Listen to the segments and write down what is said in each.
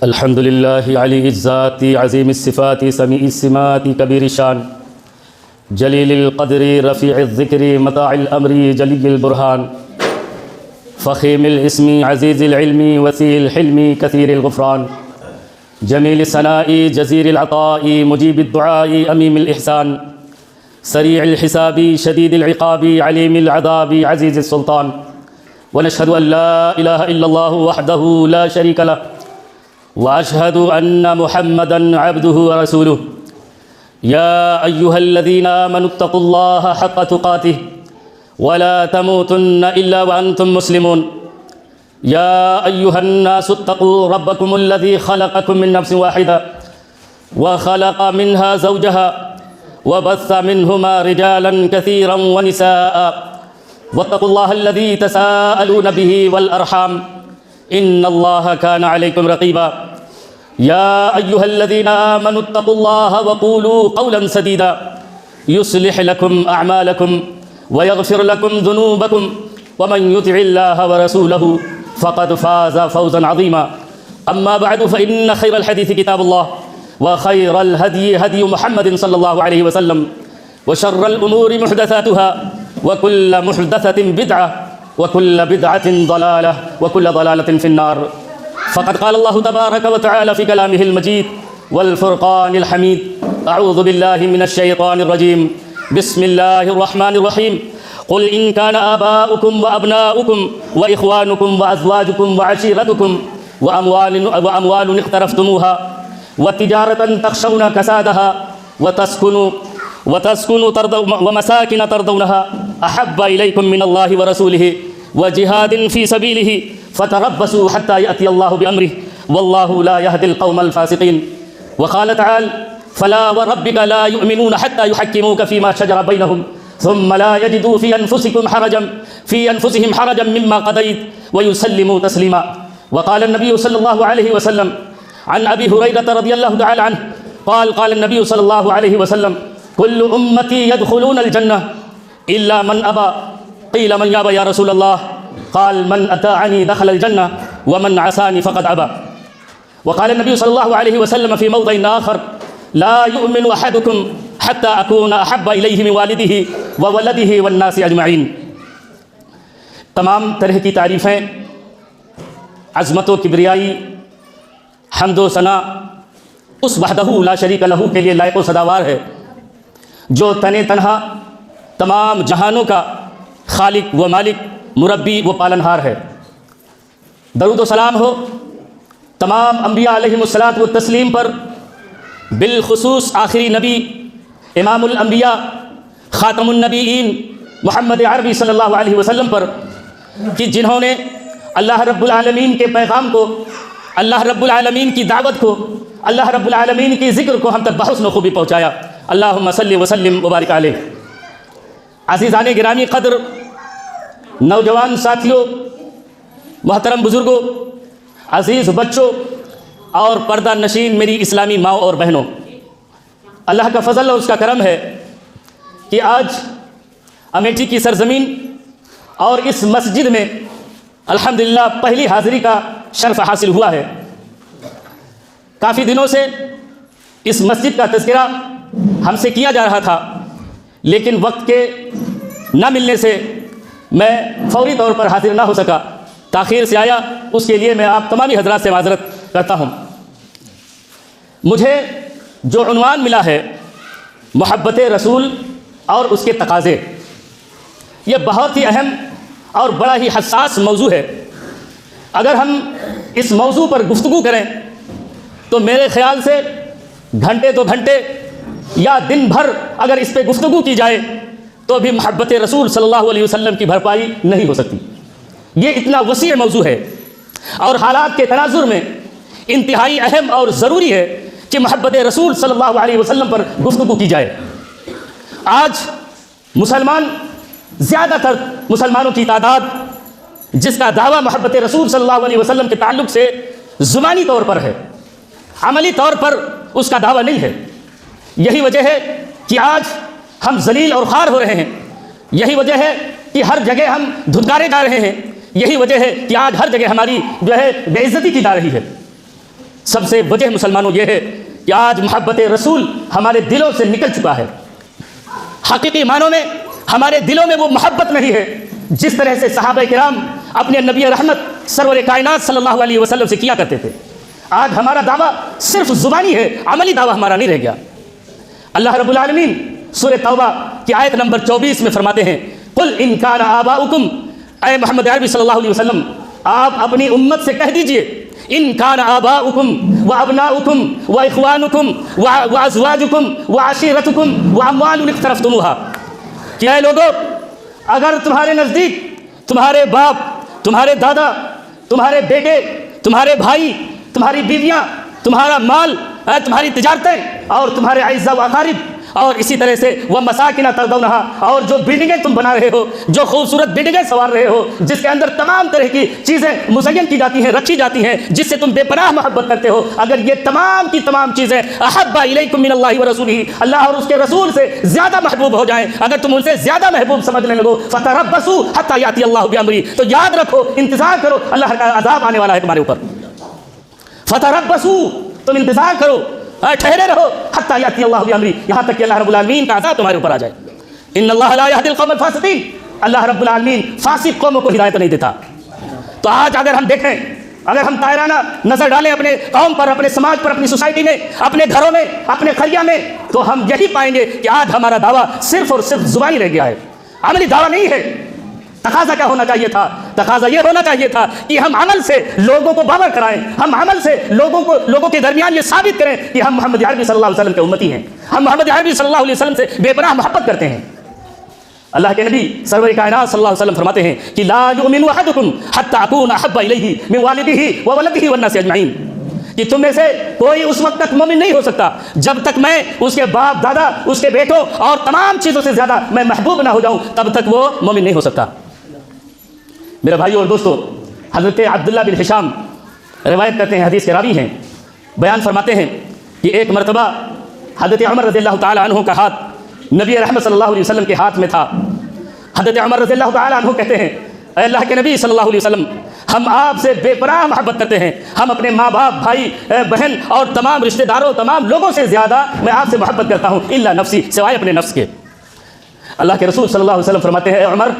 الحمد لله علی الذات عظیم الصفات سمیع السمات کبیر الشان جلیل القدر رفیع الذکر مطاع الامر جلی البرہان فخیم الاسم عزیز العلم وسیع الحلم کثیر الغفران جمیل الثناء جزیر العطاء مجیب الدعاء امیم الاحسان سریع الحساب شدید العقاب علیم العذاب عزیز السلطان ونشهد ان لا الہ الا اللہ وحدہ لا شریک لہ واشهد ان محمدا عبده ورسوله يا ايها الذين امنوا اتقوا الله حق تقاته ولا تموتن الا وانتم مسلمون يا ايها الناس اتقوا ربكم الذي خلقكم من نفس واحده وخلق منها زوجها وبث منهما رجالا كثيرا ونساء واتقوا الله الذي تساءلون به والارحام ان الله كان عليكم رقيبا يا ايها الذين امنوا اتقوا الله وقولوا قولا سديدا يصلح لكم اعمالكم ويغفر لكم ذنوبكم ومن يطع الله ورسوله فقد فاز فوزا عظيما اما بعد فان خير الحديث كتاب الله وخير الهدي هدي محمد صلى الله عليه وسلم وشر الامور محدثاتها وكل محدثة بدعة وكل بدعة ضلالة وكل ضلالة في النار فقد قال الله تبارك وتعالى في كلامه المجيد والفرقان الحميد أعوذ بالله من الشيطان الرجيم بسم الله الرحمن الرحيم قل إن كان آباؤكم وأبناؤكم وإخوانكم وأزواجكم وعشيرتكم وأموال اقترفتموها وتجارة تخشون كسادها ومساكن ترضونها أحب إليكم من الله ورسوله وجهاد في سبيله فتربصوا حتى يأتي الله بأمره والله لا يهدي القوم الفاسقين وقال تعالى فلا وربك لا يؤمنون حتى يحكموك فيما شجر بينهم ثم لا يجدوا في أنفسهم حرجا مما قضيت ويسلموا تسليما وقال النبي صلى الله عليه وسلم عن أبي هريرة رضي الله تعالى عنه قال النبي صلى الله عليه وسلم كل أمتي يدخلون الجنة إلا من أبى قيل من يأبى يا رسول الله قال من أطاعني دخل الجنة ومن عصاني فقد أبى وقال النبي صلى الله عليه وسلم في موضع آخر لا يؤمن أحدكم حتى أكون أحب إليه من والده وولده والناس أجمعين تمام طرح کی تعریفیں عظمت و کبریائی حمد و ثنا اس وحدہ لا شریک لہ کے لیے لائق و سزاوار ہے جو تنہا تمام جہانوں کا خالق و مالک مربی و پالنہار ہے۔ درود و سلام ہو تمام انبیاء علیہم الصلاۃ والتسلیم پر، بالخصوص آخری نبی امام الانبیاء خاتم النبیین محمد عربی صلی اللہ علیہ وسلم پر، کہ جنہوں نے اللہ رب العالمین کے پیغام کو، اللہ رب العالمین کی دعوت کو، اللہ رب العالمین کی ذکر کو ہم تک بحسن خوبی پہنچایا۔ اللہم صلی وسلم وبارک علیہ۔ عزیزان گرامی قدر، نوجوان ساتھیوں، محترم بزرگوں، عزیز بچوں اور پردہ نشین میری اسلامی ماؤں اور بہنوں، اللہ کا فضل اور اس کا کرم ہے کہ آج امیٹھی کی سرزمین اور اس مسجد میں الحمدللہ پہلی حاضری کا شرف حاصل ہوا ہے۔ کافی دنوں سے اس مسجد کا تذکرہ ہم سے کیا جا رہا تھا، لیکن وقت کے نہ ملنے سے میں فوری طور پر حاضر نہ ہو سکا، تاخیر سے آیا، اس کے لیے میں آپ تمامی حضرات سے معذرت کرتا ہوں۔ مجھے جو عنوان ملا ہے محبت رسول اور اس کے تقاضے، یہ بہت ہی اہم اور بڑا ہی حساس موضوع ہے۔ اگر ہم اس موضوع پر گفتگو کریں تو میرے خیال سے گھنٹے دو گھنٹے یا دن بھر اگر اس پہ گفتگو کی جائے تو بھی محبت رسول صلی اللہ علیہ وسلم کی بھرپائی نہیں ہو سکتی۔ یہ اتنا وسیع موضوع ہے اور حالات کے تناظر میں انتہائی اہم اور ضروری ہے کہ محبت رسول صلی اللہ علیہ وسلم پر گفتگو کی جائے۔ آج مسلمان، زیادہ تر مسلمانوں کی تعداد جس کا دعویٰ محبت رسول صلی اللہ علیہ وسلم کے تعلق سے زبانی طور پر ہے، عملی طور پر اس کا دعویٰ نہیں ہے۔ یہی وجہ ہے کہ آج ہم ذلیل اور خوار ہو رہے ہیں، یہی وجہ ہے کہ ہر جگہ ہم دھتکارے جا رہے ہیں، یہی وجہ ہے کہ آج ہر جگہ ہماری بے عزتی کی جا رہی ہے۔ سب سے وجہ مسلمانوں یہ ہے کہ آج محبت رسول ہمارے دلوں سے نکل چکا ہے. حقیقی معنوں میں ہمارے دلوں میں وہ محبت نہیں ہے جس طرح سے صحابہ کرام اپنے نبی رحمت سرور کائنات صلی اللہ علیہ وسلم سے کیا کرتے تھے. آج ہمارا دعویٰ صرف زبانی ہے، عملی دعویٰ ہمارا نہیں رہ گیا. اللہ رب العالمین سورہ توبہ کی آیت نمبر 24 میں فرماتے ہیں قل ان کان آباؤکم، اے محمد عربی صلی اللہ علیہ وسلم آپ اپنی امت سے کہہ دیجئے ان کان آباؤکم وابناؤکم واخوانکم وازواجکم وعشیرتکم واموال اقترفتموها، کہ اے لوگوں اگر تمہارے نزدیک تمہارے باپ، تمہارے دادا، تمہارے بیٹے، تمہارے بھائی، تمہاری بیویاں، تمہارا مال، تمہاری تجارتیں اور تمہارے اعزاء و اقارب، اور اسی طرح سے وہ مساکن ترضونہا، اور جو بلڈنگیں تم بنا رہے ہو، جو خوبصورت بلڈنگیں سنوار رہے ہو جس کے اندر تمام طرح کی چیزیں مزین کی جاتی ہیں، رکھی جاتی ہیں، جس سے تم بے پناہ محبت کرتے ہو، اگر یہ تمام کی تمام چیزیں احب الیکم من اللہ ورسولہ، اللہ اور اس کے رسول سے زیادہ محبوب ہو جائیں، اگر تم ان سے زیادہ محبوب سمجھنے لگو فتربصوا حتی یاتی اللہ بامرہ، تو یاد رکھو انتظار کرو اللہ کا عذاب آنے والا ہے تمہارے اوپر. فتربصوا، تم انتظار کرو، ٹھہرے رہو حتی یاتی اللہ بامرہ، یہاں تک کہ اللہ رب العالمین کا عذاب تمہارے اوپر آ جائے. ان اللہ لا یہدی القوم الفاسقین، اللہ رب العالمین فاسق قوموں کو ہدایت نہیں دیتا. تو آج اگر ہم دیکھیں، اگر ہم طائرانہ نظر ڈالیں اپنے قوم پر، اپنے سماج پر، اپنی سوسائٹی میں، اپنے گھروں میں، اپنے قریہ میں، تو ہم یہی پائیں گے کہ آج ہمارا دعویٰ صرف اور صرف زبانی رہ گیا ہے، عملی دعویٰ نہیں ہے. تقاضا کیا ہونا چاہیے تھا؟ تقاضا یہ ہونا چاہیے تھا کہ ہم عمل سے لوگوں کو باور کرائیں، ہم عمل سے لوگوں کے درمیان یہ ثابت کریں کہ ہم محمد عربی صلی اللہ علیہ وسلم کے امتی ہیں، ہم محمد عربی صلی اللہ علیہ وسلم سے بے پناہ محبت کرتے ہیں. اللہ کے نبی سرور کائنات صلی اللہ علیہ وسلم فرماتے ہیں کہ لا یؤمن احدکم حتی اکون احب الیہ من والدہ وولدہ والناس اجمعین، کہ تم میں سے کوئی اس وقت تک مومن نہیں ہو سکتا جب تک میں اس کے باپ دادا، اس کے بیٹوں اور تمام چیزوں سے زیادہ میں محبوب نہ ہو جاؤں، تب تک وہ مومن نہیں ہو سکتا. میرے بھائیو اور دوستو، حضرت عبداللہ بن ہشام روایت کرتے ہیں، حدیث کے راوی ہیں، بیان فرماتے ہیں کہ ایک مرتبہ حضرت عمر رضی اللہ تعالی عنہ کا ہاتھ نبی رحمت صلی اللہ علیہ وسلم کے ہاتھ میں تھا. حضرت عمر رضی اللہ تعالی عنہ کہتے ہیں اے اللہ کے نبی صلی اللہ علیہ وسلم ہم آپ سے بے پناہ محبت کرتے ہیں، ہم اپنے ماں باپ، بھائی بہن اور تمام رشتہ داروں، تمام لوگوں سے زیادہ میں آپ سے محبت کرتا ہوں الا نفسی، سوائے اپنے نفس کے. اللہ کے رسول صلی اللہ علیہ وسلم فرماتے ہیں اے عمر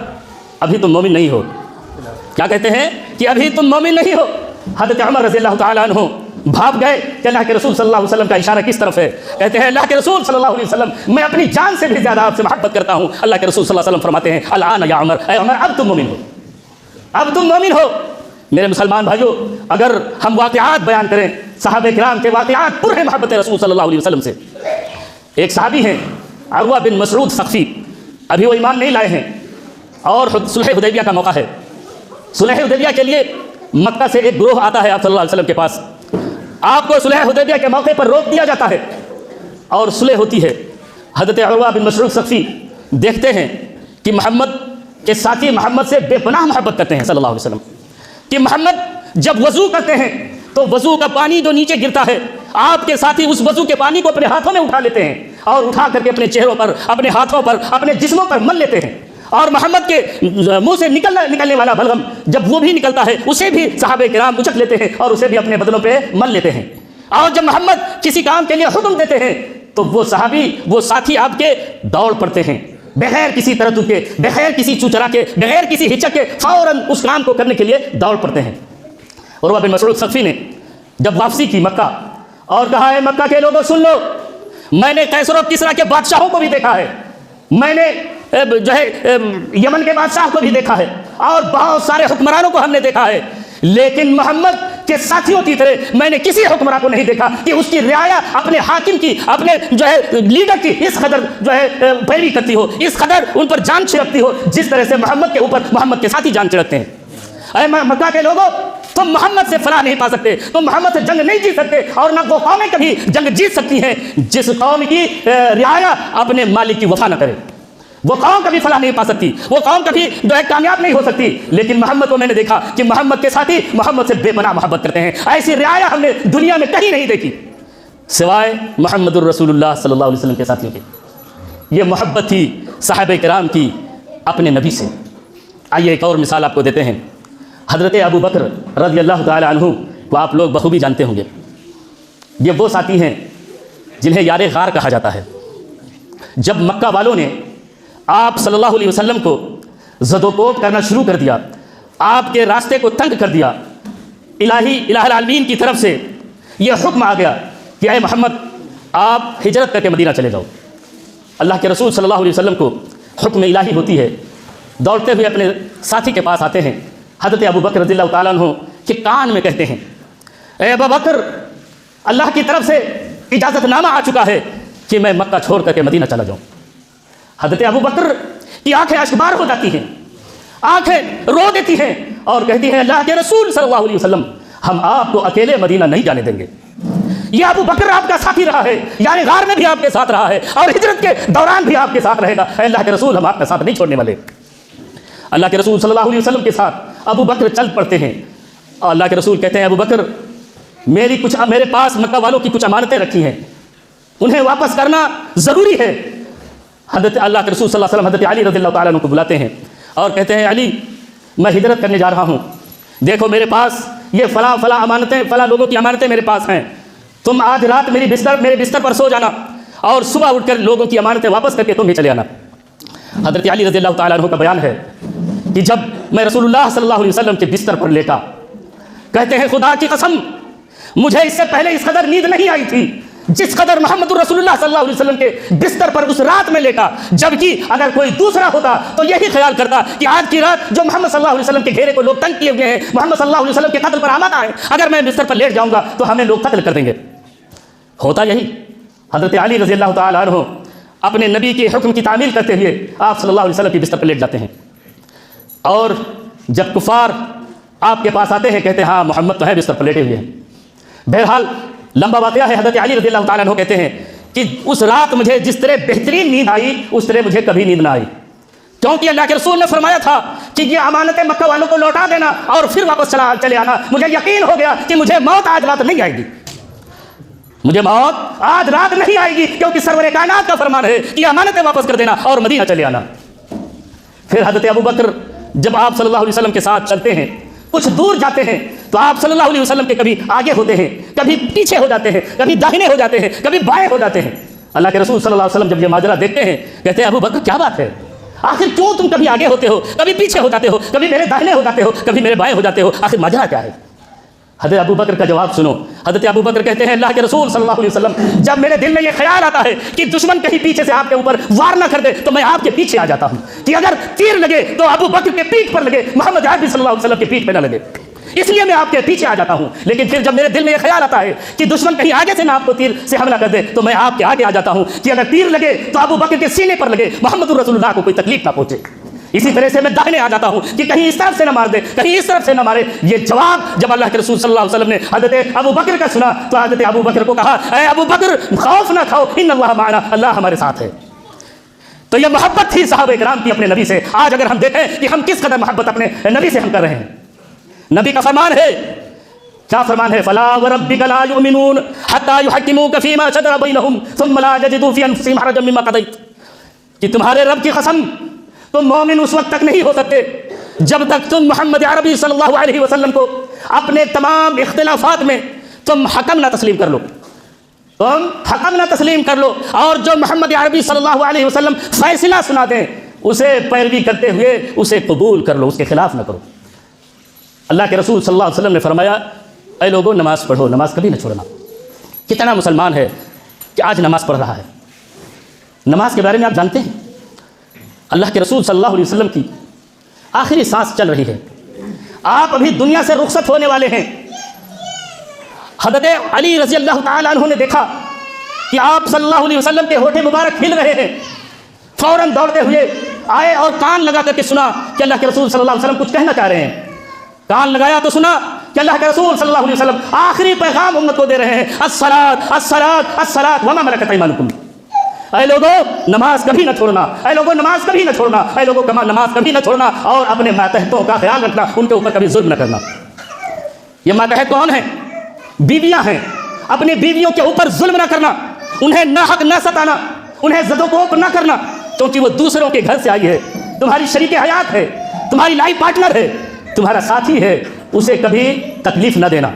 ابھی تم مومن نہیں ہو. کیا کہتے ہیں کہ ابھی تم مومن نہیں ہو. حضرت عمر رضی اللہ تعالی عنہ بھاپ گئے کہ اللہ کے رسول صلی اللہ علیہ وسلم کا اشارہ کس طرف ہے. کہتے ہیں اللہ کے رسول صلی اللہ علیہ وسلم میں اپنی جان سے بھی زیادہ آپ سے محبت کرتا ہوں. اللہ کے رسول صلی اللہ علیہ وسلم فرماتے ہیں الآن یا عمر، اے عمر اب تم مومن ہو، اب تم مومن ہو. میرے مسلمان بھائیو، اگر ہم واقعات بیان کریں صحابہ کرام کے واقعات پر ہیں محبت رسول صلی اللہ علیہ وسلم سے. ایک صحابی ہیں عروہ بن مسعود ثقفی، ابھی وہ ایمان نہیں لائے ہیں اور صلح حدیبیہ کا موقع ہے. صلح حدیبیہ کے لیے مکہ سے ایک گروہ آتا ہے آپ صلی اللہ علیہ وسلم کے پاس. آپ کو صلح حدیبیہ کے موقع پر روک دیا جاتا ہے اور صلح ہوتی ہے. حضرت عروہ بن مسعود ثقفی دیکھتے ہیں کہ محمد کے ساتھی محمد سے بے پناہ محبت کرتے ہیں صلی اللہ علیہ وسلم، کہ محمد جب وضو کرتے ہیں تو وضو کا پانی جو نیچے گرتا ہے آپ کے ساتھی اس وضو کے پانی کو اپنے ہاتھوں میں اٹھا لیتے ہیں اور اٹھا کر کے اپنے چہروں پر، اپنے ہاتھوں پر، اپنے جسموں پر مل لیتے ہیں. اور محمد کے منہ سے نکلنے والا بلغم جب وہ بھی نکلتا ہے اسے بھی صحابہ کرام اچک لیتے ہیں اور اسے بھی اپنے بدنوں پہ مل لیتے ہیں. اور جب محمد کسی کام کے لیے حکم دیتے ہیں تو وہ صحابی، وہ ساتھی آپ کے دوڑ پڑتے ہیں بغیر کسی تردد کے، بغیر کسی چوچرا کے، بغیر کسی ہچک کے، فوراً اس کام کو کرنے کے لیے دوڑ پڑتے ہیں. عروہ بن مسعود ثقفی نے جب واپسی کی مکہ اور کہا ہے مکہ کے لوگوں سن لو، میں نے قیصر و کسریٰ کے بادشاہوں کو بھی دیکھا ہے، میں نے جو ہے یمن کے بادشاہ کو بھی دیکھا ہے اور بہت سارے حکمرانوں کو ہم نے دیکھا ہے، لیکن محمد کے ساتھیوں کی طرح میں نے کسی حکمراں کو نہیں دیکھا کہ اس کی رعایا اپنے حاکم کی، اپنے جو ہے لیڈر کی اس قدر جو ہے پیروی کرتی ہو، اس قدر ان پر جان چھڑکتی ہو جس طرح سے محمد کے اوپر محمد کے ساتھی جان چھڑکتے ہیں. اے مکہ کے لوگوں، تم محمد سے فلاح نہیں پا سکتے، تم محمد سے جنگ نہیں جیت سکتے، اور نہ وہ قومیں کبھی جنگ جیت سکتی ہیں جس قوم کی رعایا اپنے مالک کی وفا نہ کرے. وہ قوم کبھی فلاح نہیں پا سکتی، وہ قوم کبھی جو ہے کامیاب نہیں ہو سکتی. لیکن محمد کو میں نے دیکھا کہ محمد کے ساتھی محمد سے بے پناہ محبت کرتے ہیں. ایسی رعایا ہم نے دنیا میں کہیں نہیں دیکھی سوائے محمد الرسول اللہ صلی اللہ علیہ وسلم کے ساتھیوں کے. یہ محبت تھی صحابہ کرام کی اپنے نبی سے. آئیے ایک اور مثال آپ کو دیتے ہیں. حضرت ابو بکر رضی اللہ تعالی عنہ کو آپ لوگ بخوبی جانتے ہوں گے. یہ وہ ساتھی ہیں جنہیں یار غار کہا جاتا ہے۔ جب مکہ والوں نے آپ صلی اللہ علیہ وسلم کو زد و کوب کرنا شروع کر دیا، آپ کے راستے کو تنگ کر دیا، الہ العالمین کی طرف سے یہ حکم آ گیا کہ اے محمد آپ ہجرت کر کے مدینہ چلے جاؤ۔ اللہ کے رسول صلی اللہ علیہ وسلم کو حکم الہی ہوتی ہے، دوڑتے ہوئے اپنے ساتھی کے پاس آتے ہیں، حضرت ابو بکر رضی اللہ تعالیٰ عنہ کے کان میں کہتے ہیں، اے ابو بکر اللہ کی طرف سے اجازت نامہ آ چکا ہے کہ میں مکہ چھوڑ کر کے مدینہ چلا جاؤں۔ حضرت ابو بکر کی آنکھیں اشکبار ہو جاتی ہیں، آنکھیں رو دیتی ہیں اور کہتی ہیں اللہ کے رسول صلی اللہ علیہ وسلم ہم آپ کو اکیلے مدینہ نہیں جانے دیں گے۔ یہ ابو بکر آپ کا ساتھی رہا ہے، یعنی غار میں بھی آپ کے ساتھ رہا ہے اور ہجرت کے دوران بھی آپ کے ساتھ رہے گا۔ اے اللہ کے رسول ہم آپ کا ساتھ نہیں چھوڑنے والے۔ اللہ کے رسول صلی اللہ علیہ وسلم کے ساتھ ابو بکر چل پڑتے ہیں اور اللہ کے رسول کہتے ہیں ابو بکر میرے پاس مکہ والوں کی کچھ امانتیں رکھی ہیں، انہیں واپس کرنا ضروری ہے۔ حضرت اللہ کے رسول صلی اللہ علیہ وسلم حضرت علی رضی اللہ تعالیٰ عنہ کو بلاتے ہیں اور کہتے ہیں علی میں ہجرت کرنے جا رہا ہوں، دیکھو میرے پاس یہ فلاں امانتیں، فلاں لوگوں کی امانتیں میرے پاس ہیں، تم آج رات میرے بستر پر سو جانا اور صبح اٹھ کر لوگوں کی امانتیں واپس کر کے تم بھی چلے آنا۔ حضرت علی رضی اللہ تعالیٰ عنہ کا بیان ہے کہ جب میں رسول اللہ صلی اللہ علیہ وسلم کے بستر پر لیٹا، کہتے ہیں خدا کی قسم مجھے اس سے پہلے اس قدر نیند نہیں آئی تھی جس قدر محمد رسول اللہ صلی اللہ علیہ وسلم کے بستر پر اس رات میں لیٹا، جبکہ اگر کوئی دوسرا ہوتا تو یہی خیال کرتا کہ آج کی رات جو محمد صلی اللہ علیہ وسلم کے گھیرے کو لوگ تنگ کیے ہوئے ہیں، محمد صلی اللہ علیہ وسلم کے قتل پر آمادہ ہیں، اگر میں بستر پر لیٹ جاؤں گا تو ہمیں لوگ قتل کر دیں گے۔ ہوتا یہی، حضرت علی رضی اللہ تعالیٰ عنہ اپنے نبی کے حکم کی تعمیل کرتے ہوئے آپ صلی اللہ علیہ وسلم کی بستر پر لیٹ جاتے ہیں، اور جب کفار آپ کے پاس آتے ہیں کہتے ہیں ہاں محمد تو ہے بستر پر لیٹے ہوئے ہیں۔ بہرحال لمبا واقعہ ہے، حضرت علی رضی اللہ تعالیٰ عنہ کہتے ہیں کہ اس رات مجھے جس طرح بہترین نیند آئی اس طرح مجھے کبھی نیند نہ آئی، کیونکہ اللہ کے رسول نے فرمایا تھا کہ یہ امانتیں مکہ والوں کو لوٹا دینا اور پھر واپس چلے آنا۔ مجھے یقین ہو گیا کہ مجھے موت آج رات نہیں آئے گی، مجھے موت آج رات نہیں آئے گی، کیونکہ سرور کائنات کا فرمان ہے کہ امانتیں واپس کر دینا اور مدینہ چلے آنا۔ پھر حضرت ابو بکر جب آپ صلی اللہ علیہ وسلم کے ساتھ چلتے ہیں، کچھ دور جاتے ہیں تو آپ صلی اللہ علیہ وسلم کے کبھی آگے ہوتے ہیں، کبھی پیچھے ہو جاتے ہیں، کبھی داہنے ہو جاتے ہیں، کبھی بائیں ہو جاتے ہیں۔ اللہ کے رسول صلی اللہ علیہ وسلم جب یہ ماجرا دیکھتے ہیں کہتے ہیں ابو بکر کیا بات ہے، آخر کیوں تم کبھی آگے ہوتے ہو، کبھی پیچھے ہو جاتے ہو، کبھی میرے داہنے ہو جاتے ہو، کبھی میرے بائیں ہو جاتے ہو، آخر ماجرا کیا ہے؟ حضرت ابو بکر کا جواب سنو۔ حضرت ابو بکر کہتے ہیں اللہ کے رسول صلی اللہ علیہ وسلم جب میرے دل میں یہ خیال آتا ہے کہ دشمن کہیں پیچھے سے آپ کے اوپر وار نہ کر دے تو میں آپ کے پیچھے آ جاتا ہوں کہ اگر تیر لگے تو ابو بکر کے پیٹھ پر لگے، محمد عربی صلی اللہ علیہ وسلم کے پیٹھ پہ نہ لگے، اس لیے میں آپ کے پیچھے آ جاتا ہوں۔ لیکن پھر جب میرے دل میں یہ خیال آتا ہے کہ دشمن کہیں آگے سے نہ آپ کو تیر سے حملہ کر دے تو میں آپ کے آگے آ جاتا ہوں کہ اگر تیر لگے تو ابو بکر کے سینے پر لگے، محمد رسول اللہ کو کوئی تکلیف نہ پہنچے۔ اسی طرح سے میں داہنے آ جاتا ہوں کہ کہیں اس طرف سے نہ مار دے، کہیں اس طرف سے نہ مارے۔ یہ جواب جب اللہ کے رسول صلی اللہ علیہ وسلم نے حضرت ابو بکر کا سنا تو حضرت ابو بکر کو کہا اے ابو بکر خوف نہ کھاؤ، ان اللہ معنا، اللہ ہمارے ساتھ ہے۔ تو یہ محبت تھی صحابہ کرام کی اپنے نبی سے۔ آج اگر ہم دیکھیں کہ ہم کس قدر محبت اپنے نبی سے ہم کر رہے ہیں، نبی کا فرمان ہے، کیا فرمان ہے؟ فلا وربک لا یؤمنون حتی یحکموک فیما شجر بینہم ثم لا یجدوا فی انفسہم حرجا مما قضیت، کہ تمہارے رب کی قسم تم مومن اس وقت تک نہیں ہو سکتے جب تک تم محمد عربی صلی اللہ علیہ وسلم کو اپنے تمام اختلافات میں تم حکم نہ تسلیم کر لو، تم حکم نہ تسلیم کر لو، اور جو محمد عربی صلی اللہ علیہ وسلم فیصلہ سنا دیں اسے پیروی کرتے ہوئے اسے قبول کر لو، اس کے خلاف نہ کرو۔ اللہ کے رسول صلی اللہ علیہ وسلم نے فرمایا اے لوگوں نماز پڑھو، نماز کبھی نہ چھوڑنا۔ کتنا مسلمان ہے کہ آج نماز پڑھ رہا ہے؟ نماز کے بارے میں آپ جانتے ہیں اللہ کے رسول صلی اللہ علیہ وسلم کی آخری سانس چل رہی ہے، آپ ابھی دنیا سے رخصت ہونے والے ہیں۔ حضرت علی رضی اللہ تعالیٰ عنہ نے دیکھا کہ آپ صلی اللہ علیہ وسلم کے ہونٹ مبارک کھل رہے ہیں، فوراً دوڑتے ہوئے آئے اور کان لگا کر کے سنا کہ اللہ کے رسول صلی اللہ علیہ وسلم کچھ کہنا چاہ رہے ہیں۔ کان لگایا تو سنا کہ اللہ کے رسول صلی اللہ علیہ وسلم آخری پیغام امت کو دے رہے ہیں، الصلاۃ الصلاۃ الصلاۃ وما ملکت ایمانکم، اے لوگوں نماز کبھی نہ چھوڑنا، اے لوگوں نماز کبھی نہ چھوڑنا، اے لوگوں نماز کبھی نہ چھوڑنا، اور اپنے ماتحتوں کا خیال رکھنا، ان کے اوپر کبھی ظلم نہ کرنا۔ یہ ماتحت کون ہیں؟ بیویاں ہیں۔ اپنی بیویوں کے اوپر ظلم نہ کرنا، انہیں ناحق نہ ستانا، انہیں زد و کوب نہ کرنا، کیونکہ وہ دوسروں کے گھر سے آئی ہے، تمہاری شریک حیات ہے، تمہاری لائف پارٹنر ہے، تمہارا ساتھی ہے، اسے کبھی تکلیف نہ دینا،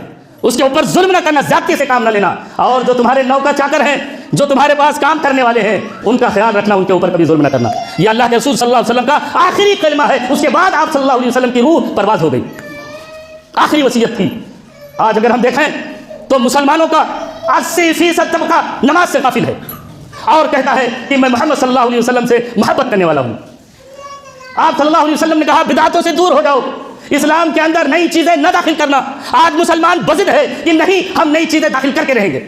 اس کے اوپر ظلم نہ کرنا، زیادتی سے کام نہ لینا، اور جو تمہارے نوکر چاکر ہیں، جو تمہارے پاس کام کرنے والے ہیں، ان کا خیال رکھنا، ان کے اوپر کبھی ظلم نہ کرنا۔ یہ اللہ کے رسول صلی اللہ علیہ وسلم کا آخری کلمہ ہے، اس کے بعد آپ صلی اللہ علیہ وسلم کی روح پرواز ہو گئی، آخری وصیت تھی۔ آج اگر ہم دیکھیں تو مسلمانوں کا 80% طبقہ نماز سے غافل ہے اور کہتا ہے کہ میں محمد صلی اللہ علیہ وسلم سے محبت کرنے والا ہوں۔ آپ صلی اللہ علیہ وسلم نے کہا بدعتوں سے دور ہو جاؤ، اسلام کے اندر نئی چیزیں نہ داخل کرنا۔ آج مسلمان بضد ہے کہ نہیں، ہم نئی چیزیں داخل کر کے رہیں گے۔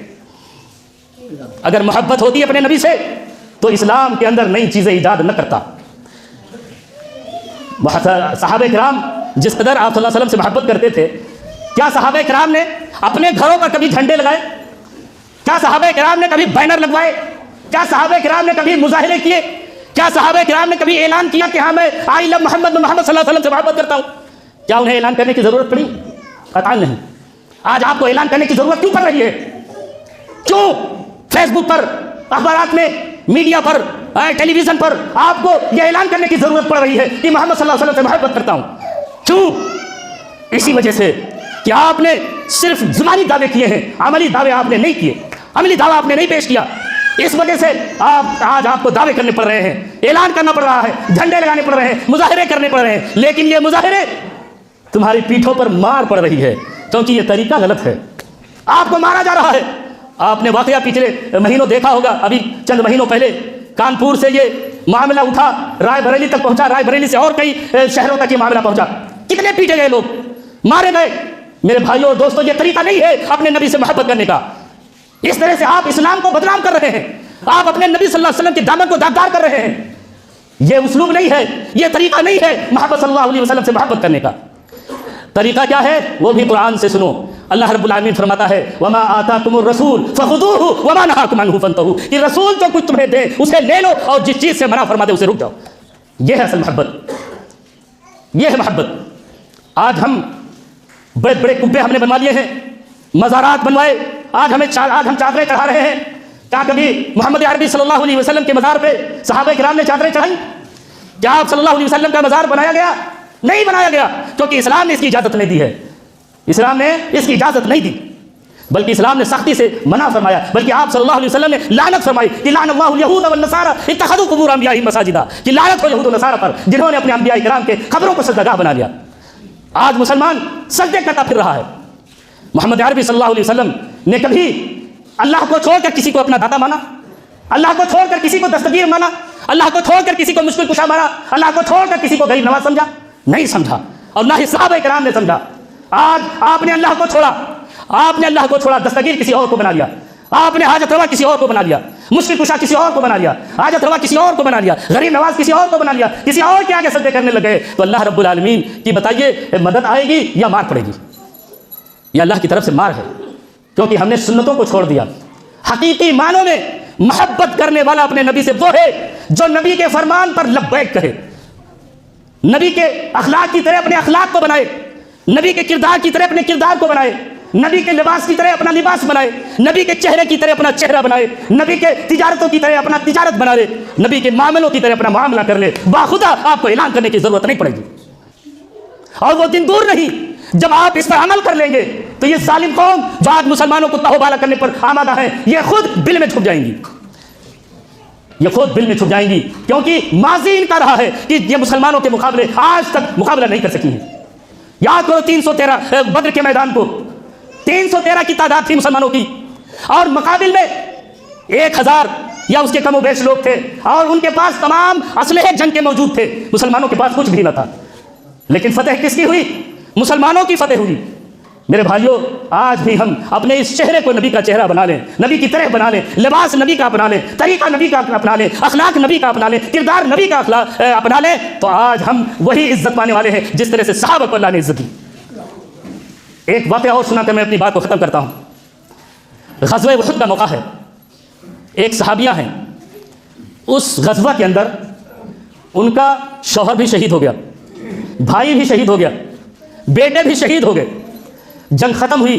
اگر محبت ہوتی ہے اپنے نبی سے تو اسلام کے اندر نئی چیزیں ایجاد نہ کرتا۔ صحابہ کرام جس قدر آپ صلی اللہ علیہ وسلم سے محبت کرتے تھے، کیا صحابہ کرام نے اپنے گھروں پر کبھی جھنڈے لگائے؟ کیا صحابہ کرام نے کبھی بینر لگوائے؟ کیا صحابہ کرام نے کبھی مظاہرے کیے؟ کیا صحابہ کرام نے کبھی اعلان کیا کہ ہاں میں آئی لو محمد، میں محمد صلی اللہ علیہ وسلم سے محبت کرتا ہوں؟ کیا انہیں اعلان کرنے کی ضرورت پڑی؟ قطعاً نہیں۔ آج آپ کو اعلان کرنے کی ضرورت کیوں پڑ رہی ہے؟ کیوں فیس بک پر، اخبارات میں، میڈیا پر، ٹیلی ویژن پر آپ کو یہ اعلان کرنے کی ضرورت پڑ رہی ہے کہ محمد صلی اللہ علیہ وسلم سے محبت کرتا ہوں؟ کیوں؟ اسی وجہ سے کہ آپ نے صرف زبانی دعوے کیے ہیں، عملی دعوے آپ نے نہیں کیے، عملی دعویٰ آپ نے نہیں پیش کیا۔ اس وجہ سے آج آپ کو دعوے کرنے پڑ رہے ہیں، اعلان کرنا پڑ رہا ہے، جھنڈے لگانے پڑ رہے ہیں، مظاہرے کرنے پڑ رہے ہیں، لیکن یہ مظاہرے تمہاری پیٹھوں پر مار پڑ رہی ہے، کیونکہ یہ طریقہ غلط ہے، آپ کو مارا جا رہا ہے۔ آپ نے واقعہ پچھلے مہینوں دیکھا ہوگا، ابھی چند مہینوں پہلے کانپور سے یہ معاملہ اٹھا، رائے بریلی تک پہنچا، رائے بریلی سے اور کئی شہروں تک یہ معاملہ پہنچا، کتنے پیٹے گئے لوگ، مارے گئے۔ میرے بھائیوں اور دوستوں، یہ طریقہ نہیں ہے اپنے نبی سے محبت کرنے کا۔ اس طرح سے آپ اسلام کو بدنام کر رہے ہیں، آپ اپنے نبی صلی اللہ علیہ وسلم کے دامن کو داغدار کر رہے ہیں۔ یہ اسلوب نہیں ہے، یہ طریقہ نہیں ہے محبت صلی اللہ علیہ وسلم سے محبت کرنے کا۔ طریقہ کیا ہے وہ بھی قرآن سے سنو۔ اللہ رب العالمین فرماتا ہے وما آتاکم الرسول فخذوہ وما نہاکم عنہ فانتہوا، کہ رسول جو کچھ تمہیں دے اسے لے لو، اور جس چیز سے منع فرما دے اسے رک جاؤ۔ یہ ہے اصل محبت، یہ ہے محبت۔ آج ہم بڑے بڑے قبے ہم نے بنوا لیے ہیں، مزارات بنوائے، آج ہم چادریں چڑھا رہے ہیں۔ کیا کبھی محمد عربی صلی اللہ علیہ وسلم کے مزار پہ صحابہ کرام نے چادریں چڑھائی؟ کیا آپ صلی اللہ علیہ وسلم کا مزار بنایا گیا؟ نہیں بنایا گیا، کیونکہ اسلام نے اس کی اجازت نہیں دی ہے، اسلام نے اس کی اجازت نہیں دی، بلکہ اسلام نے سختی سے منع فرمایا، بلکہ آپ صلی اللہ علیہ وسلم نے لعنت فرمائی کہ لعن اللہ الیہود والنصارى اتخذوا قبور انبیائہم مساجدا، کہ لعنت ہو یہود و نصارہ پر جنہوں نے اپنے انبیاء کرام کے قبروں کو سجدہ گاہ بنا لیا۔ آج مسلمان سجدے کرتا پھر رہا ہے۔ محمد عربی صلی اللہ علیہ وسلم نے کبھی اللہ کو چھوڑ کر کسی کو اپنا داتا مانا؟ اللہ کو چھوڑ کر کسی کو دستگیر مانا؟ اللہ کو چھوڑ کر کسی کو مشکل کشا مانا؟ اللہ کو چھوڑ کر کسی کو غریب نواز سمجھا؟ نہیں سمجھا، اور نہ ہی صحابہ کرام نے سمجھا۔ آج آپ نے اللہ کو چھوڑا، آپ نے اللہ کو چھوڑا، دستگیر کسی اور کو بنا لیا، آپ نے حاجت روا کسی اور کو بنا لیا، مشکل کشا کسی اور کو بنا لیا، حاجت روا کسی اور کو بنا لیا، غریب نواز کسی اور کو بنا لیا، کسی اور کے آگے سجدے کرنے لگے، تو اللہ رب العالمین کی بتائیے مدد آئے گی یا مار پڑے گی؟ یہ اللہ کی طرف سے مار ہے، کیونکہ ہم نے سنتوں کو چھوڑ دیا۔ حقیقی معنوں میں محبت کرنے والا اپنے نبی سے وہ ہے جو نبی کے فرمان پر لبیک کہے، نبی کے اخلاق کی طرح اپنے اخلاق کو بنائے، نبی کے کردار کی طرح اپنے کردار کو بنائے، نبی کے لباس کی طرح اپنا لباس بنائے، نبی کے چہرے کی طرح اپنا چہرہ بنائے، نبی کے تجارتوں کی طرح اپنا تجارت بنا لے، نبی کے معاملوں کی طرح اپنا معاملہ کر لے، باخدا آپ کو اعلان کرنے کی ضرورت نہیں پڑے گی۔ اور وہ دن دور نہیں جب آپ اس پر عمل کر لیں گے تو یہ ظالم قوم جو آج مسلمانوں کو تہوبالا کرنے پر آمادہ ہیں، یہ خود بل میں چھپ جائیں گی، یہ خود بل میں چھپ جائیں گی، کیونکہ ماضی ان کا رہا ہے کہ یہ مسلمانوں کے مقابلے آج تک مقابلہ نہیں کر سکی ہیں۔ یاد کرو 313 بدر کے میدان کو، 313 کی تعداد تھی مسلمانوں کی، اور مقابل میں 1000 یا اس کے کم و بیش لوگ تھے، اور ان کے پاس تمام اسلحے جنگ کے موجود تھے، مسلمانوں کے پاس کچھ بھی نہ تھا، لیکن فتح کس کی ہوئی؟ مسلمانوں کی فتح ہوئی۔ میرے بھائیوں، آج بھی ہم اپنے اس چہرے کو نبی کا چہرہ بنا لیں، نبی کی طرح بنا لیں، لباس نبی کا اپنا لیں، طریقہ نبی کا اپنا لیں، اخلاق نبی کا اپنا لیں، کردار نبی کا اپنا لیں، تو آج ہم وہی عزت پانے والے ہیں جس طرح سے صحابہ کو اللہ نے عزت دی۔ ایک واقعہ اور سنا کر میں اپنی بات کو ختم کرتا ہوں۔ غزوہ احد کا موقع ہے، ایک صحابیہ ہیں، اس غزوہ کے اندر ان کا شوہر بھی شہید ہو گیا، بھائی بھی شہید ہو گیا، بیٹے بھی شہید ہو گئے۔ جنگ ختم ہوئی،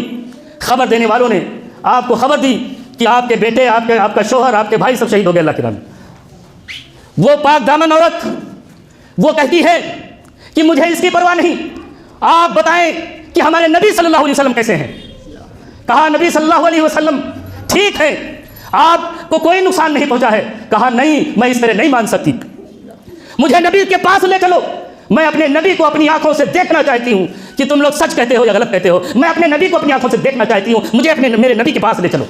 خبر دینے والوں نے آپ کو خبر دی کہ آپ کے بیٹے، آپ کا شوہر، آپ کے بھائی سب شہید ہو گئے اللہ کے نام میں۔ وہ پاک دامن عورت وہ کہتی ہے کہ مجھے اس کی پرواہ نہیں، آپ بتائیں کہ ہمارے نبی صلی اللہ علیہ وسلم کیسے ہیں، کہا نبی صلی اللہ علیہ وسلم ٹھیک ہے آپ کو کوئی نقصان نہیں پہنچا ہے. کہا نہیں میں اس طرح نہیں مان سکتی, مجھے نبی کے پاس لے چلو, میں اپنے نبی کو اپنی آنکھوں سے دیکھنا چاہتی ہوں کہ تم لوگ سچ کہتے ہو یا غلط کہتے ہو. میں اپنے نبی کو اپنی آنکھوں سے دیکھنا چاہتی ہوں, مجھے میرے نبی کے پاس لے چلو.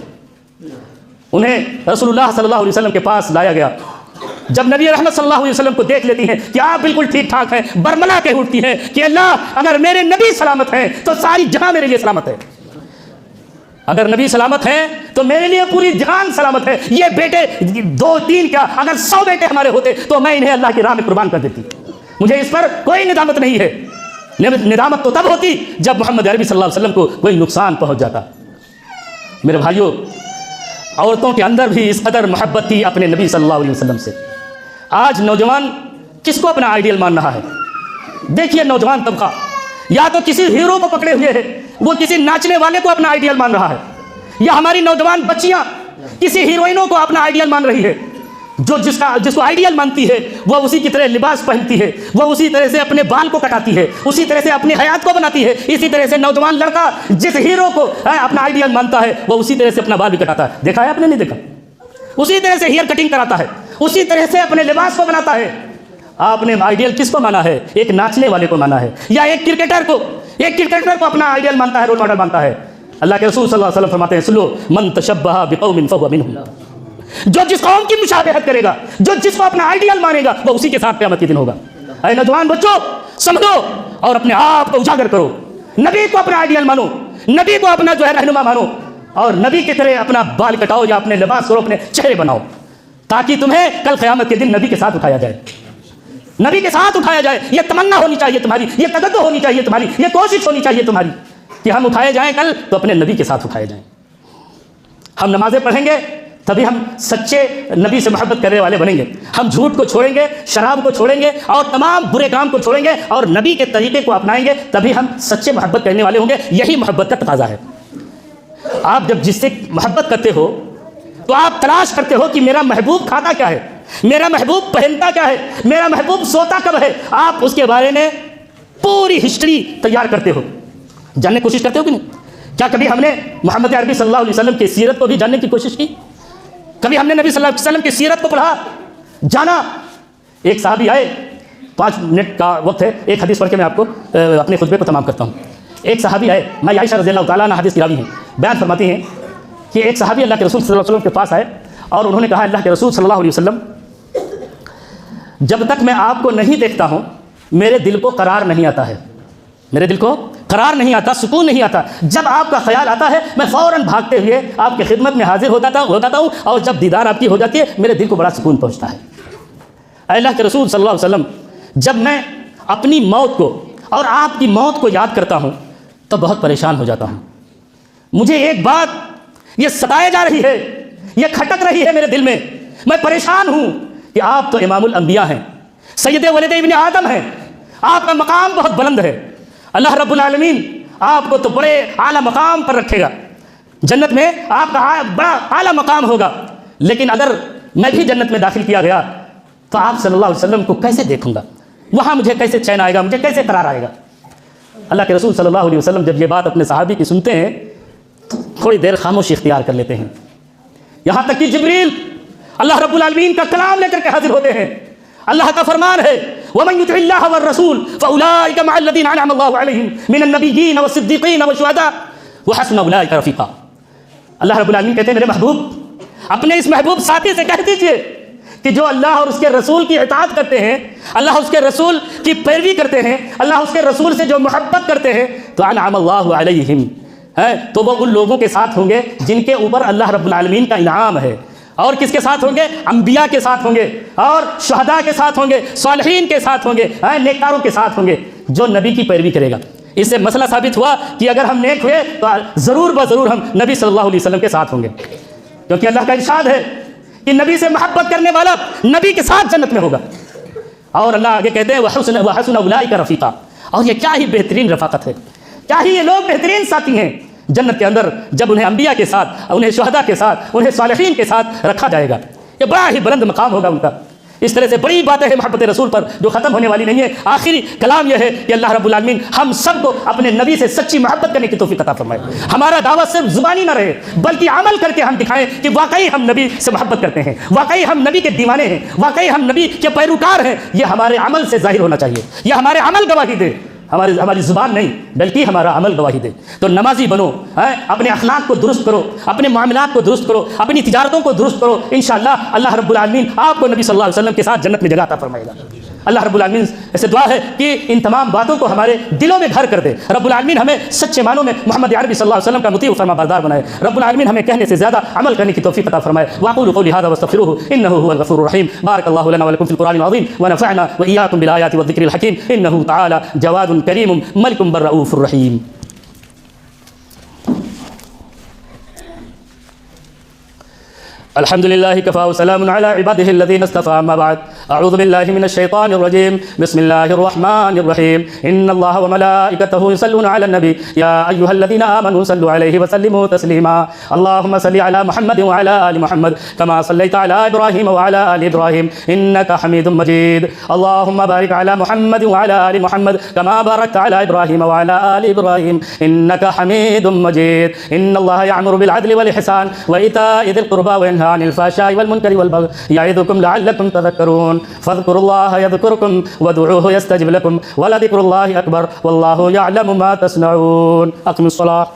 انہیں رسول اللہ صلی اللہ علیہ وسلم کے پاس لایا گیا. جب نبی رحمت صلی اللہ علیہ وسلم کو دیکھ لیتی ہیں کہ آپ بالکل ٹھیک ٹھاک ہیں, برملا کے اٹھتی ہیں کہ اللہ اگر میرے نبی سلامت ہیں تو ساری جہاں میرے لیے سلامت ہے, اگر نبی سلامت ہیں تو میرے لیے پوری جہان سلامت ہے. یہ بیٹے 2-3 کیا اگر 100 بیٹے ہمارے ہوتے تو میں انہیں اللہ کی راہ میں قربان کر دیتی. مجھے اس پر کوئی ندامت نہیں ہے. ندامت تو تب ہوتی جب محمد عربی صلی اللہ علیہ وسلم کو کوئی نقصان پہنچ جاتا. میرے بھائیوں, عورتوں کے اندر بھی اس قدر محبت تھی اپنے نبی صلی اللہ علیہ وسلم سے. آج نوجوان کس کو اپنا آئیڈیل مان رہا ہے؟ دیکھیے نوجوان طبقہ یا تو کسی ہیرو کو پکڑے ہوئے ہے, وہ کسی ناچنے والے کو اپنا آئیڈیل مان رہا ہے, یا ہماری نوجوان بچیاں کسی ہیروئنوں کو اپنا آئیڈیل مان رہی ہے. جو جس کو آئیڈیل مانتی ہے وہ اسی کی طرح لباس پہنتی ہے, وہ اسی طرح سے اپنے بال کو کٹاتی ہے, اسی طرح سے اپنی حیات کو بناتی ہے. اسی طرح سے نوجوان لڑکا جس ہیرو کو اپنا آئیڈیل مانتا ہے وہ اسی طرح سے اپنا بال بھی کٹاتا ہے. دیکھا ہے آپ نے؟ نہیں دیکھا؟ اسی طرح سے ہیئر کٹنگ کراتا ہے, اسی طرح سے اپنے لباس کو بناتا ہے. آپ نے آئیڈیل کس کو مانا ہے؟ ایک ناچنے والے کو مانا ہے, یا ایک کرکٹر کو اپنا آئیڈیل مانتا ہے, رول ماڈل مانتا ہے. اللہ کے رسول صلی اللہ علیہ وسلم فرماتے ہیں سلو من تشبہ بقوم فہو منہم. جو جس قوم کی مشابہت کرے گا, جو جس کو اپنا آئیڈیل مانے گا, وہ اسی کے ساتھ قیامت کے دن ہوگا. اے نوجوان بچوں سمجھو اور اپنے آپ کو اجاگر کرو. نبی کو اپنا آئیڈیل مانو, نبی کو اپنا جو ہے رہنما مانو, اور نبی کی طرح اپنا بال کٹاؤ یا اپنے لباس کرو, اپنے چہرے بناؤ, تاکہ تمہیں کل قیامت کے دن نبی کے ساتھ اٹھایا جائے. نبی کے ساتھ اٹھایا جائے. یہ تمنا ہونی چاہیے تمہاری, یہ تقدس ہونی چاہیے تمہاری, یہ کوشش ہونی چاہیے تمہاری کہ ہم اٹھائے جائیں کل تو اپنے نبی کے ساتھ اٹھائے جائیں. ہم نمازیں پڑھیں گے تبھی ہم سچے نبی سے محبت کرنے والے بنیں گے. ہم جھوٹ کو چھوڑیں گے, شراب کو چھوڑیں گے, اور تمام برے کام کو چھوڑیں گے, اور نبی کے طریقے کو اپنائیں گے, تبھی ہم سچے محبت کرنے والے ہوں گے. یہی محبت کا تقاضا ہے. آپ جب جس سے محبت کرتے ہو تو آپ تلاش کرتے ہو کہ میرا محبوب کھاتا کیا ہے, میرا محبوب پہنتا کیا ہے, میرا محبوب سوتا کب ہے. آپ اس کے بارے میں پوری ہسٹری تیار کرتے ہو, جاننے کی کوشش کرتے ہو کہ نہیں؟ کیا کبھی ہم نے محمد عربی صلی اللہ علیہ وسلم کی سیرت کو بھی جاننے کی کوشش کی؟ کبھی ہم نے نبی صلی اللہ علیہ وسلم کی سیرت کو پڑھا, جانا؟ ایک صحابی آئے, 5 منٹ کا وقت ہے, ایک حدیث پڑھ کے میں آپ کو اپنے خطبے کو تمام کرتا ہوں. ایک صحابی آئے, میں عائشہ رضی اللہ تعالیٰ عنہ حدیث کی راوی ہیں, بیان فرماتی ہیں کہ ایک صحابی اللہ کے رسول صلی اللہ علیہ وسلم کے پاس آئے اور انہوں نے کہا اللہ کے رسول صلی اللہ علیہ وسلم جب تک میں آپ کو نہیں دیکھتا ہوں میرے دل کو قرار نہیں آتا ہے, میرے دل کو قرار نہیں آتا, سکون نہیں آتا. جب آپ کا خیال آتا ہے میں فوراً بھاگتے ہوئے آپ کی خدمت میں حاضر ہوتا ہوں, اور جب دیدار آپ کی ہو جاتی ہے میرے دل کو بڑا سکون پہنچتا ہے. اللہ کے رسول صلی اللہ علیہ وسلم جب میں اپنی موت کو اور آپ کی موت کو یاد کرتا ہوں تو بہت پریشان ہو جاتا ہوں. مجھے ایک بات یہ ستائے جا رہی ہے, یہ کھٹک رہی ہے میرے دل میں, میں پریشان ہوں کہ آپ تو امام الانبیاء ہیں, سید ولد ابن آدم ہیں, آپ کا مقام بہت بلند ہے. اللہ رب العالمین آپ کو تو بڑے اعلیٰ مقام پر رکھے گا, جنت میں آپ کا بڑا اعلیٰ مقام ہوگا. لیکن اگر میں بھی جنت میں داخل کیا گیا تو آپ صلی اللہ علیہ وسلم کو کیسے دیکھوں گا, وہاں مجھے کیسے چین آئے گا, مجھے کیسے قرار آئے گا. اللہ کے رسول صلی اللہ علیہ وسلم جب یہ بات اپنے صحابی کی سنتے ہیں تھوڑی دیر خاموشی اختیار کر لیتے ہیں, یہاں تک کہ جبریل اللہ رب العالمین کا کلام لے کر کے حاضر ہوتے ہیں. اللہ کا فرمان ہے وَمَن يُطِعِ اللَّهَ وَالرَّسُولَ فَأُولَٰئِكَ مَعَ الَّذِينَ أَنْعَمَ اللَّهُ عَلَيْهِم مِّنَ النَّبِيِّينَ وَالصِّدِّيقِينَ وَالشُّهَدَاءِ وَحَسُنَ أُولَٰئِكَ رَفِيقًا. اللہ رب العالمین کہتے ہیں میرے محبوب اپنے اس محبوب ساتھی سے کہہ دیجئے کہ جو اللہ اور اس کے رسول کی اطاعت کرتے ہیں, اللہ اس کے رسول کی پیروی کرتے ہیں, اللہ اس کے رسول سے جو محبت کرتے ہیں تو انعم اللہ علیہم, تو وہ ان لوگوں کے ساتھ ہوں گے جن کے اوپر اللہ رب العالمین کا انعام ہے. اور کس کے ساتھ ہوں گے؟ انبیاء کے ساتھ ہوں گے, اور شہداء کے ساتھ ہوں گے, صالحین کے ساتھ ہوں گے, نیکاروں کے ساتھ ہوں گے, جو نبی کی پیروی کرے گا. اس سے مسئلہ ثابت ہوا کہ اگر ہم نیک ہوئے تو ضرور بضرور ہم نبی صلی اللہ علیہ وسلم کے ساتھ ہوں گے, کیونکہ اللہ کا ارشاد ہے کہ نبی سے محبت کرنے والا نبی کے ساتھ جنت میں ہوگا. اور اللہ آگے کہتے ہیں وَحَسُنَ أُولَٰئِكَ رَفِيقًا. اور یہ کیا ہی بہترین رفاقت ہے, کیا ہی یہ لوگ بہترین ساتھی ہیں جنت کے اندر, جب انہیں انبیاء کے ساتھ, انہیں شہداء کے ساتھ, انہیں صالحین کے ساتھ رکھا جائے گا. یہ بڑا ہی بلند مقام ہوگا ان کا. اس طرح سے بڑی باتیں ہیں محبت رسول پر جو ختم ہونے والی نہیں ہے. آخری کلام یہ ہے کہ اللہ رب العالمین ہم سب کو اپنے نبی سے سچی محبت کرنے کی توفیق عطا فرمائے. ہمارا دعوت صرف زبانی نہ رہے بلکہ عمل کر کے ہم دکھائیں کہ واقعی ہم نبی سے محبت کرتے ہیں, واقعی ہم نبی کے دیوانے ہیں, واقعی ہم نبی کے پیروکار ہیں. یہ ہمارے عمل سے ظاہر ہونا چاہیے, یہ ہمارے عمل گواہی دے, ہماری زبان نہیں بلکہ ہمارا عمل گواہی دے. تو نمازی بنو, اپنے اخلاق کو درست کرو, اپنے معاملات کو درست کرو, اپنی تجارتوں کو درست کرو. انشاءاللہ اللہ رب العالمین آپ کو نبی صلی اللہ علیہ وسلم کے ساتھ جنت میں جگہ عطا فرمائے گا. اللہ رب العالمین سے دعا ہے کہ ان تمام باتوں کو ہمارے دلوں میں گھر کر دے. رب العالمین ہمیں سچے معنوں میں محمد عربی صلی اللہ علیہ وسلم کا مطیع و فرما بردار بنائے. رب العالمین ہمیں کہنے سے زیادہ عمل کرنے کی توفیق عطا فرمائے. واقول قولی هذا واستغفروه انه هو الغفور الرحيم. بارك الله لنا ولكم في القرآن العظيم ونفعنا وإياكم بالآيات والذكر الحكيم إنه تعالى جواد كريم ملك بر رؤوف رحيم. الحمد لله كفى وسلام على عباده الذين اصطفى. أما بعد أعوذ بالله من الشيطان الرجيم. بسم الله الرحمن الرحيم. إن الله وملائكته يصلون على النبي يا أيها الذين آمنوا صلوا عليه وسلموا تسليما. اللهم صل على محمد وعلى آل محمد كما صليت على إبراهيم وعلى آل إبراهيم إنك حميد مجيد. اللهم بارك على محمد وعلى آل محمد كما باركت على إبراهيم وعلى آل إبراهيم إنك حميد مجيد. إن الله يأمر بالعدل والإحسان وإيتاء ذي القربى وينهى عن الفحشاء والمنكر والبغي يعظكم لعلكم تذكرون. فاذكروا الله يذكركم وادعوه يستجب لكم ولذكر الله أكبر والله يعلم ما تصنعون. أقم الصلاة.